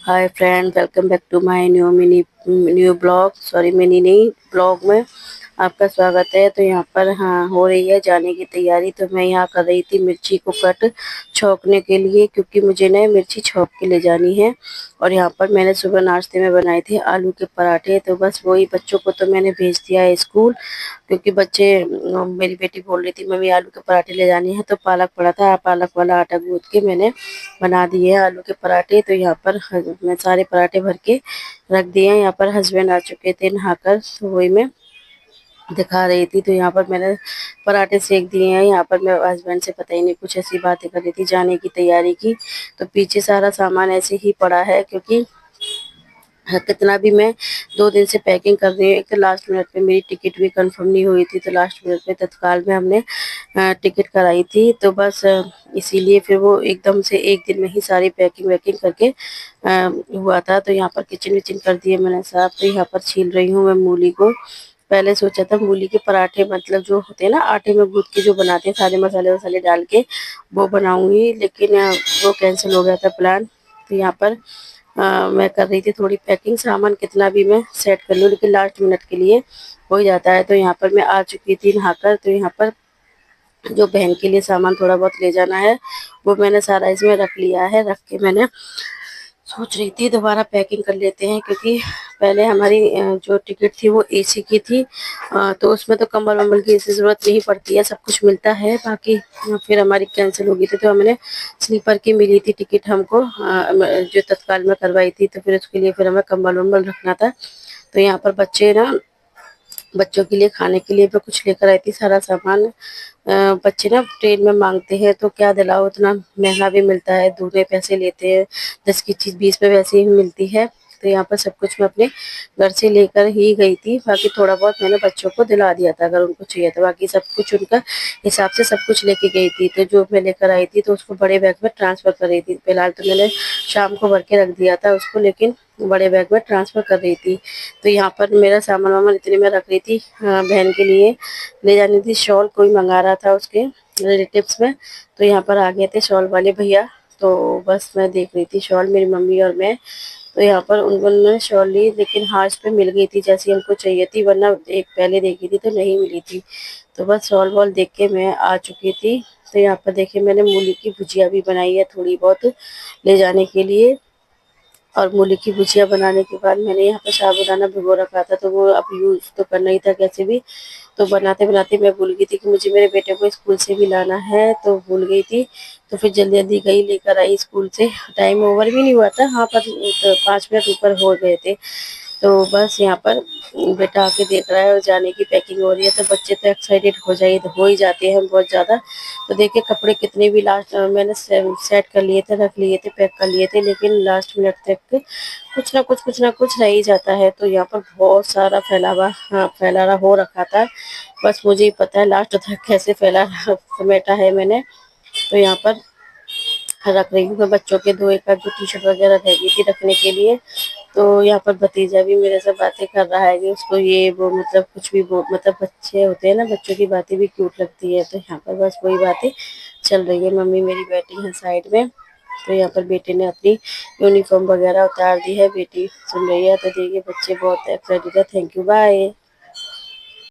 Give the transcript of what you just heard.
Hi friend, welcome back to my new blog. Sorry, mini नहीं, blog में आपका स्वागत है। तो यहाँ पर हाँ हो रही है जाने की तैयारी। तो मैं यहाँ कर रही थी मिर्ची को कट छौंकने के लिए, क्योंकि मुझे ना मिर्ची छौंक के ले जानी है। और यहाँ पर मैंने सुबह नाश्ते में बनाए थे आलू के पराठे। तो बस वही बच्चों को तो मैंने भेज दिया है स्कूल, क्योंकि बच्चे मेरी बेटी बोल रही थी मम्मी आलू के पराठे ले जाने हैं। तो पालक पड़ा था, पालक वाला आटा गूंथ के मैंने बना दिए हैं आलू के पराठे। तो यहाँ पर मैं सारे पराठे भर के रख दिए हैं। यहाँ पर हस्बैंड आ चुके थे नहाकर, तो वही मैं दिखा रही थी। तो यहाँ पर मैंने पराठे सेक दिए हैं। यहाँ पर मैं हस्बैंड से पता ही नहीं कुछ ऐसी बातें कर रही थी जाने की तैयारी की। तो पीछे सारा सामान ऐसे ही पड़ा है, क्योंकि कितना भी मैं 2 दिन से पैकिंग कर रही हूँ। एक तो लास्ट मिनट में मेरी टिकट भी कंफर्म नहीं हुई थी, तो लास्ट मिनट में तत्काल में हमने टिकट कराई थी। तो बस इसीलिए फिर वो एकदम से एक दिन में ही सारी पैकिंग वैकिंग करके हुआ था। तो यहाँ पर किचन विचन कर दिए मैंने साफ। तो यहाँ पर छील रही हूँ मैं मूली को। पहले सोचा था मूली के पराठे, मतलब जो होते हैं ना आटे में गूंथ के जो बनाते हैं सारे मसाले वसाले डाल के, वो बनाऊंगी, लेकिन वो कैंसिल हो गया था प्लान। तो यहाँ पर मैं कर रही थी थोड़ी पैकिंग, सामान कितना भी मैं सेट कर लूँ लेकिन लास्ट मिनट के लिए हो जाता है। तो यहाँ पर मैं आ चुकी थी नहाकर। तो यहाँ पर जो बहन के लिए सामान थोड़ा बहुत ले जाना है वो मैंने सारा इसमें रख लिया है। रख के मैंने सोच रही थी दोबारा पैकिंग कर लेते हैं, क्योंकि पहले हमारी जो टिकट थी वो एसी की थी। तो उसमें तो कंबल वम्बल की ऐसी ज़रूरत नहीं पड़ती है, सब कुछ मिलता है। बाकी फिर हमारी कैंसिल हो गई थी, तो हमने स्लीपर की मिली थी टिकट हमको, जो तत्काल में करवाई थी। तो फिर उसके लिए फिर हमें कंबल वम्बल रखना था। तो यहाँ पर बच्चों के लिए खाने के लिए मैं कुछ लेकर आई थी सारा सामान। बच्चे ना ट्रेन में मांगते हैं तो क्या दिलाओ, उतना महंगा भी मिलता है, दूसरे पैसे लेते हैं। 10 की चीज़ 20 में वैसे ही मिलती है। तो यहाँ पर सब कुछ मैं अपने घर से लेकर ही गई थी। बाकी थोड़ा बहुत मैंने बच्चों को दिला दिया था अगर उनको चाहिए था। बाकी सब कुछ उनका हिसाब से सब कुछ लेके गई थी। तो जो मैं लेकर आई थी तो उसको बड़े बैग में ट्रांसफ़र कर रही थी। फिलहाल तो मैंने शाम को भर के रख दिया था उसको, लेकिन बड़े बैग में ट्रांसफ़र कर रही थी। तो यहाँ पर मेरा सामान वामान इतने में रख रही थी। बहन के लिए ले जानी थी शॉल, कोई मंगा रहा था उसके रिलेटिव्स में। तो यहाँ पर आ गए थे शॉल वाले भैया। तो बस मैं देख रही थी शॉल, मेरी मम्मी और मैं। तो यहाँ पर उन्होंने शॉल ली, लेकिन हाँ इस पे मिल गई थी जैसी हमको चाहिए थी, वरना एक पहले देखी थी तो नहीं मिली थी। तो बस शॉल वॉल देख के मैं आ चुकी थी। तो यहाँ पर देखिए मैंने मूली की भुजिया भी बनाई है थोड़ी बहुत ले जाने के लिए। और मूली की भुजिया बनाने के बाद मैंने यहाँ पे साबूदाना भिगो रखा था, तो वो अब यूज़ तो करना ही था कैसे भी। तो बनाते बनाते मैं भूल गई थी कि मुझे मेरे बेटे को स्कूल से भी लाना है, तो भूल गई थी। तो फिर जल्दी जल्दी गई लेकर आई स्कूल से। टाइम ओवर भी नहीं हुआ था, हाँ पर 5 मिनट ऊपर हो गए थे। तो बस यहाँ पर बेटा आके देख रहा है और जाने की पैकिंग हो रही है। तो बच्चे तो एक्साइटेड हो ही जाते हैं बहुत ज़्यादा। तो देखिए कपड़े कितने भी लास्ट मैंने सेट कर लिए थे, रख लिए थे, पैक कर लिए थे, लेकिन लास्ट मिनट तक कुछ ना कुछ रह ही जाता है। तो यहाँ पर बहुत सारा फैलावा हो रखा था। बस मुझे ही पता है लास्ट तक कैसे समेटा है मैंने। तो यहाँ पर रख रही हूँ मैं बच्चों के 2 एक आध जो टी शर्ट वगैरह रह गई थी रखने के लिए। तो यहाँ पर भतीजा भी मेरे से बातें कर रहा है कि उसको ये वो, मतलब कुछ भी वो, मतलब बच्चे होते हैं ना, बच्चों की बातें भी क्यूट लगती है। तो यहाँ पर बस वही बातें चल रही है। मम्मी मेरी बैठी है साइड में। तो यहाँ पर बेटे ने अपनी यूनिफॉर्म वगैरह उतार दी है, बेटी सुन रही है। तो देखिए बच्चे बहुत एक्साइटेड है। Thank you, bye.